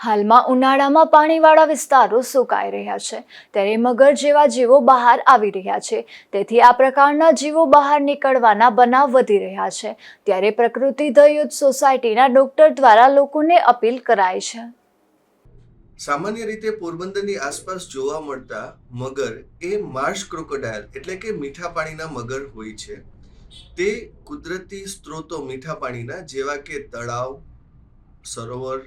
હાલમાં ઉનાળામાં પાણીવાળા વિસ્તારો સુકાઈ રહ્યા છે, ત્યારે મગર જેવા જીવો બહાર આવી રહ્યા છે. તેથી આ પ્રકારના જીવો બહાર નીકળવાના બનાવ વધી રહ્યા છે. ત્યારે પ્રકૃતિ ધ યુથ સોસાયટીના ડોક્ટર દ્વારા લોકોને અપીલ કરાઈ છે. સામાન્ય રીતે પોરબંદરની આસપાસ જોવા મળતા મગર એ માર્શ ક્રોકોડાઇલ એટલે કે મીઠા પાણીના મગર હોય છે. તે કુદરતી સ્ત્રોતો મીઠા પાણીના જેવા કે તળાવ, સરોવર,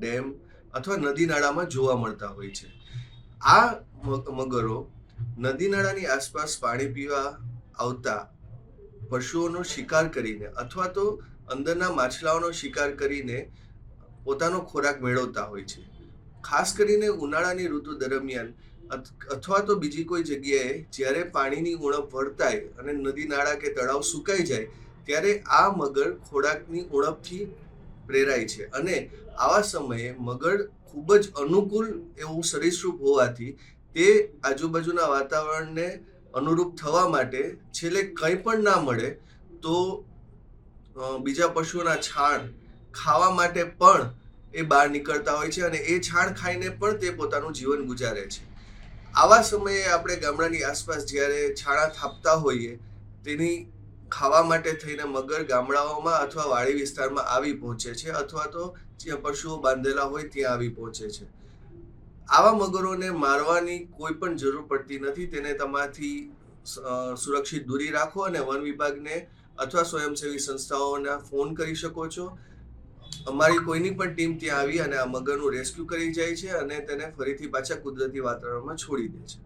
ડેમ અથવા નદી નાળામાં જોવા મળતા હોય છે. આ મગરો નદી નાળાની આસપાસ પાણી પીવા આવતા પશુઓનો શિકાર કરીને અથવા તો અંદરના માછલાઓનો શિકાર કરીને પોતાનો ખોરાક મેળવતા હોય છે. ખાસ કરીને ઉનાળાની ઋતુ દરમિયાન અથવા તો બીજી કોઈ જગ્યાએ જ્યારે પાણીની ઉણપ વર્તાય અને નદી નાળા કે તળાવ સુકાઈ જાય ત્યારે આ મગર ખોરાકની ઉણપથી પ્રેરાય છે. અને આવા સમયે મગર ખૂબ જ અનુકૂળ એવું સરીસૃપ હોવાથી તે આજુબાજુના વાતાવરણને અનુરૂપ થવા માટે છેલ્લે કંઈ પણ ના મળે તો બીજા પશુઓના છાણ ખાવા માટે પણ એ બહાર નીકળતા હોય છે અને એ છાણ ખાઈને પણ તે પોતાનું જીવન ગુજારે છે. આવા સમયે આપણે ગામડાની આસપાસ જ્યારે છાણા થાપતા હોઈએ તેની ખાવા માટે થઈને મગર ગામડાઓમાં અથવા વાડી વિસ્તારમાં આવી પહોંચે છે અથવા તો જ્યાં પશુઓ બાંધેલા હોય ત્યાં આવી પહોંચે છે. આવા મગરોને મારવાની કોઈ પણ જરૂર પડતી નથી. તેને તમારાથી સુરક્ષિત દૂરી રાખો અને વન વિભાગને અથવા સ્વયંસેવી સંસ્થાઓને ફોન કરી શકો છો. અમારી કોઈની પણ ટીમ ત્યાં આવી અને આ મગરનું રેસ્ક્યુ કરી જાય છે અને તેને ફરીથી પાછા કુદરતી વાતાવરણમાં છોડી દે છે.